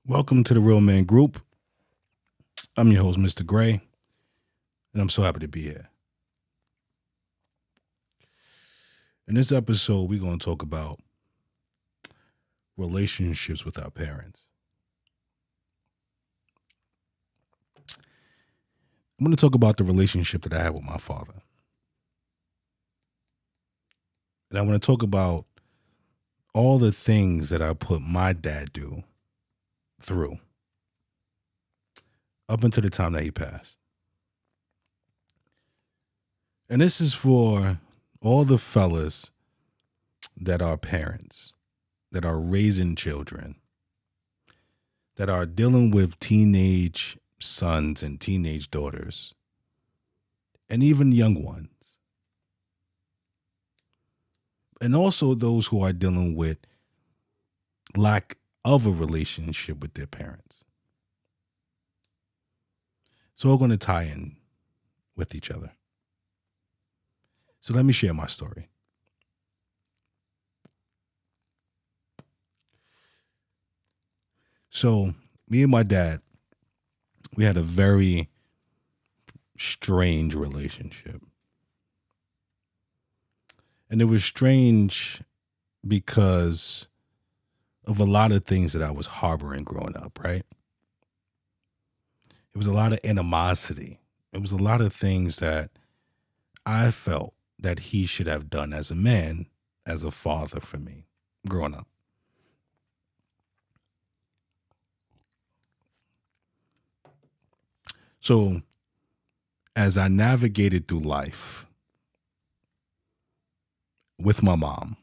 Welcome to the Real Man Group. I'm your host, Mr. Gray, and I'm so happy to be here. In this episode, we're going to talk about relationships with our parents. I'm going to talk about the relationship that I had with my father. And I want to talk about all the things that I put my dad through up until the time that he passed. And this is for all the fellas that are parents, that are raising children, that are dealing with teenage sons and teenage daughters, and even young ones. And also those who are dealing with lack of a relationship with their parents. So we're going to tie in with each other. So let me share my story. So me and my dad, we had a very strange relationship. And it was strange because of a lot of things that I was harboring growing up, right? It was a lot of animosity. It was a lot of things that I felt that he should have done as a man, as a father for me growing up. So as I navigated through life with my mom,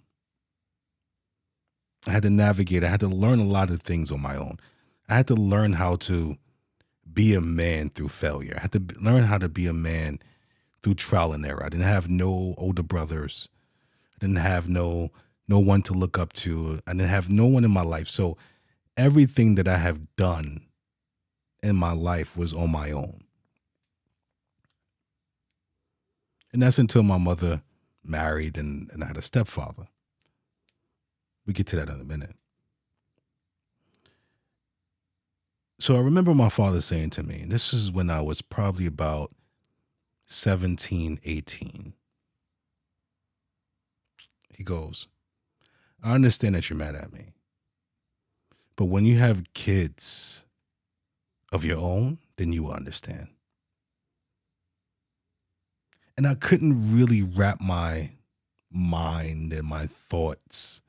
I had to learn a lot of things on my own. I had to learn how to be a man through failure. I had to learn how to be a man through trial and error. I didn't have no older brothers. I didn't have no one to look up to. I didn't have no one in my life. So everything that I have done in my life was on my own. And that's until my mother married and I had a stepfather. We get to that in a minute. So I remember my father saying to me, and this is when I was probably about 17, 18. He goes, I understand that you're mad at me, but when you have kids of your own, then you will understand. And I couldn't really wrap my mind and my thoughts.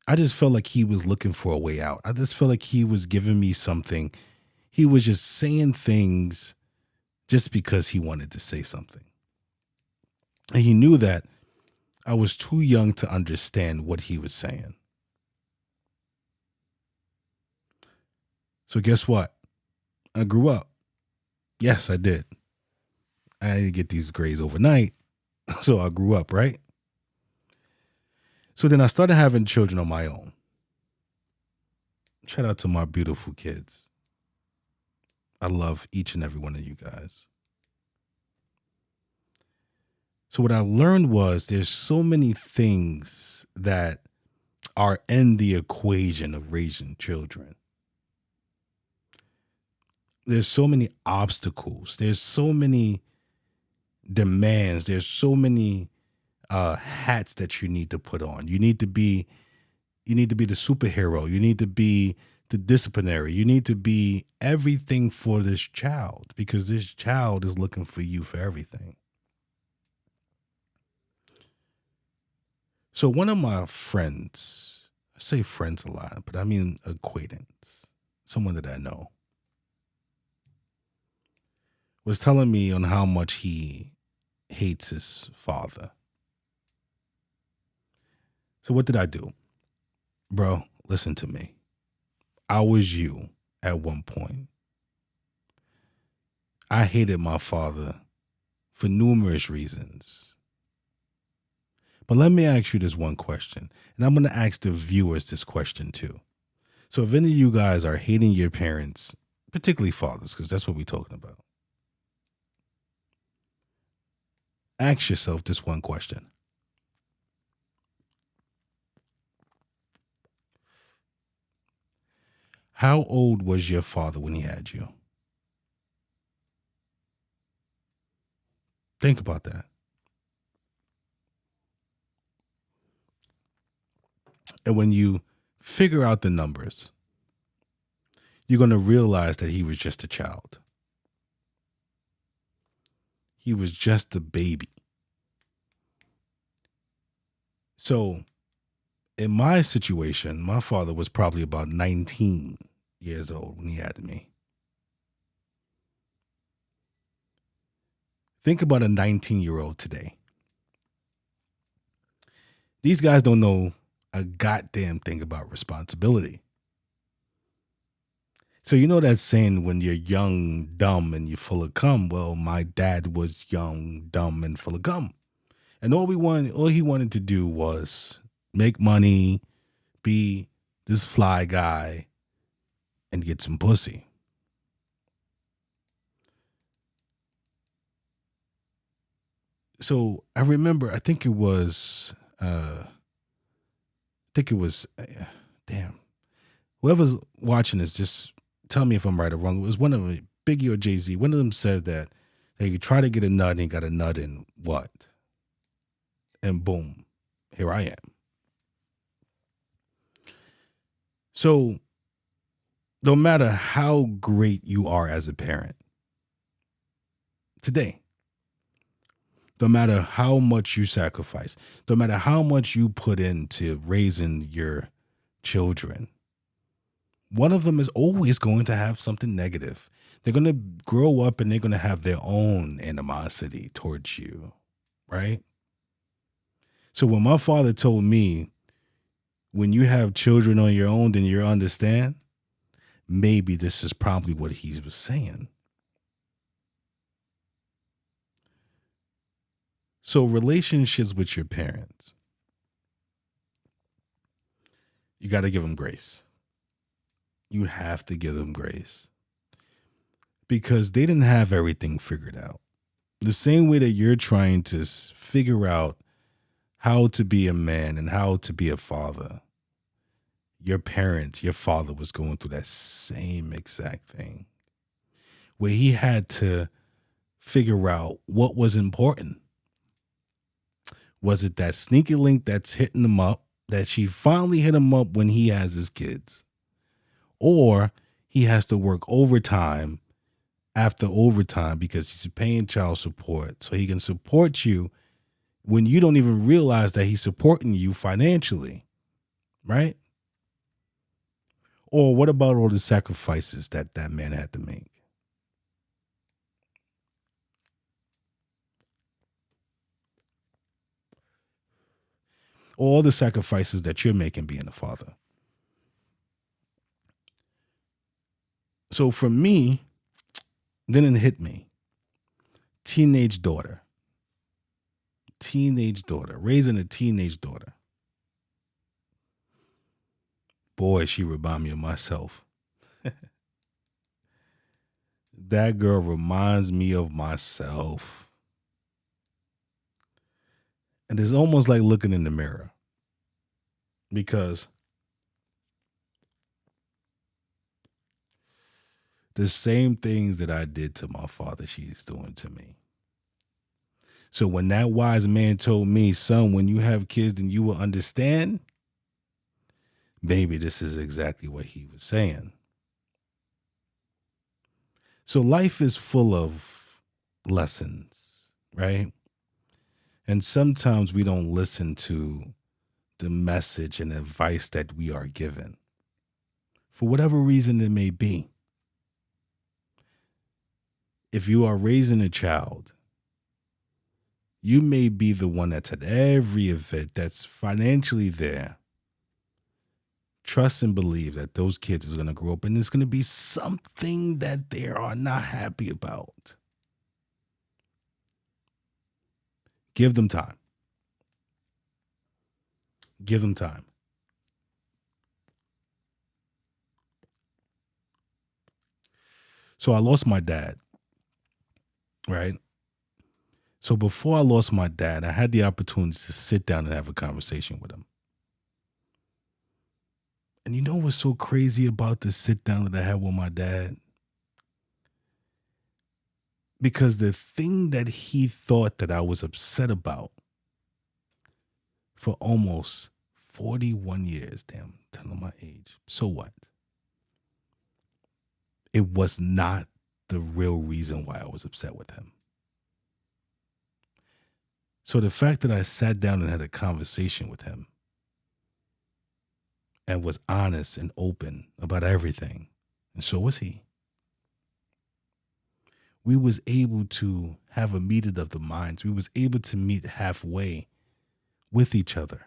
I just felt like he was looking for a way out. I just felt like he was giving me something. He was just saying things just because he wanted to say something. And he knew that I was too young to understand what he was saying. So guess what? I grew up. Yes, I did. I didn't get these grades overnight. So I grew up, right? So then I started having children on my own. Shout out to my beautiful kids. I love each and every one of you guys. So what I learned was there's so many things that are in the equation of raising children. There's so many obstacles. There's so many demands. There's so many hats that you need to put on. You need to be the superhero. You need to be the disciplinary. You need to be everything for this child because this child is looking for you for everything. So one of my friends, I say friends a lot, but I mean acquaintance, someone that I know, was telling me on how much he hates his father. So what did I do? Bro, listen to me. I was you at one point. I hated my father for numerous reasons. But let me ask you this one question, and I'm going to ask the viewers this question too. So if any of you guys are hating your parents, particularly fathers, because that's what we're talking about, ask yourself this one question. How old was your father when he had you? Think about that. And when you figure out the numbers, you're going to realize that he was just a child. He was just a baby. So, in my situation, my father was probably about 19 years old when he had me. Think about a 19-year-old today. These guys don't know a goddamn thing about responsibility. So you know that saying when you're young, dumb, and you're full of cum. Well, my dad was young, dumb, and full of cum, and all he wanted to do was make money, be this fly guy, and get some pussy. So I remember, damn. Whoever's watching this, just tell me if I'm right or wrong. It was one of them, Biggie or Jay Z. One of them said that you try to get a nut and you got a nut in what? And boom, here I am. So no matter how great you are as a parent today, no matter how much you sacrifice, no matter how much you put into raising your children, one of them is always going to have something negative. They're going to grow up and they're going to have their own animosity towards you, right? So when my father told me, when you have children on your own, then you understand, maybe this is probably what he was saying. So relationships with your parents, you got to give them grace. You have to give them grace because they didn't have everything figured out. The same way that you're trying to figure out how to be a man and how to be a father, your father was going through that same exact thing where he had to figure out what was important. Was it that sneaky link that's hitting him up, that she finally hit him up when he has his kids? Or he has to work overtime after overtime because he's paying child support so he can support you when you don't even realize that he's supporting you financially, right? Or what about all the sacrifices that that man had to make? All the sacrifices that you're making being a father. So for me, then it hit me. Teenage daughter, raising a teenage daughter. Boy, she remind me of myself. That girl reminds me of myself. And it's almost like looking in the mirror because the same things that I did to my father, she's doing to me. So when that wise man told me, son, when you have kids, then you will understand, maybe this is exactly what he was saying. So life is full of lessons, right? And sometimes we don't listen to the message and advice that we are given for whatever reason it may be. If you are raising a child, you may be the one that's at every event, that's financially there. Trust and believe that those kids are going to grow up and there's going to be something that they are not happy about. Give them time. Give them time. So I lost my dad, right? So before I lost my dad, I had the opportunity to sit down and have a conversation with him. And you know what's so crazy about this sit down that I had with my dad? Because the thing that he thought that I was upset about for almost 41 years, damn, telling my age. So what? It was not the real reason why I was upset with him. So the fact that I sat down and had a conversation with him and was honest and open about everything, and so was he. We was able to have a meeting of the minds. We was able to meet halfway with each other.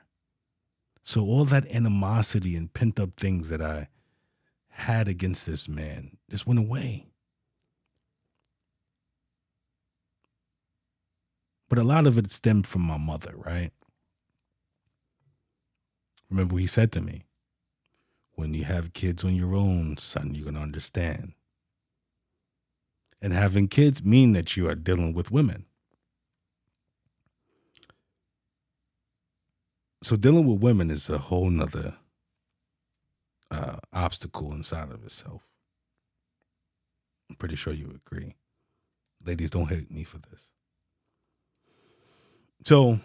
So all that animosity and pent up things that I had against this man just went away. But a lot of it stemmed from my mother, right? Remember what he said to me, when you have kids on your own, son, you're going to understand. And having kids mean that you are dealing with women. So dealing with women is a whole nother obstacle inside of itself. I'm pretty sure you agree. Ladies, don't hate me for this. So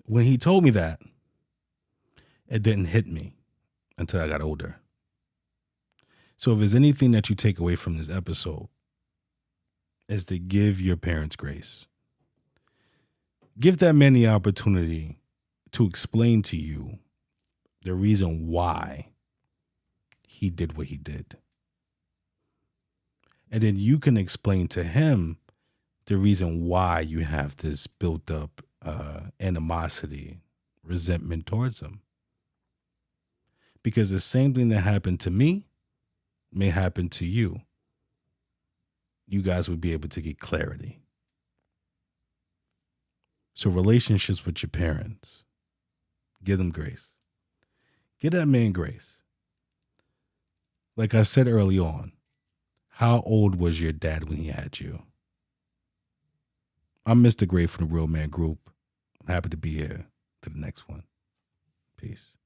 when he told me that, it didn't hit me until I got older. So if there's anything that you take away from this episode, is to give your parents grace. Give that man the opportunity to explain to you the reason why he did what he did. And then you can explain to him the reason why you have this built up animosity, resentment towards him. Because the same thing that happened to me may happen to you. You guys would be able to get clarity. So relationships with your parents, give them grace. Give that man grace. Like I said early on, how old was your dad when he had you? I'm Mr. Gray from the Real Man Group. I'm happy to be here. To the next one. Peace.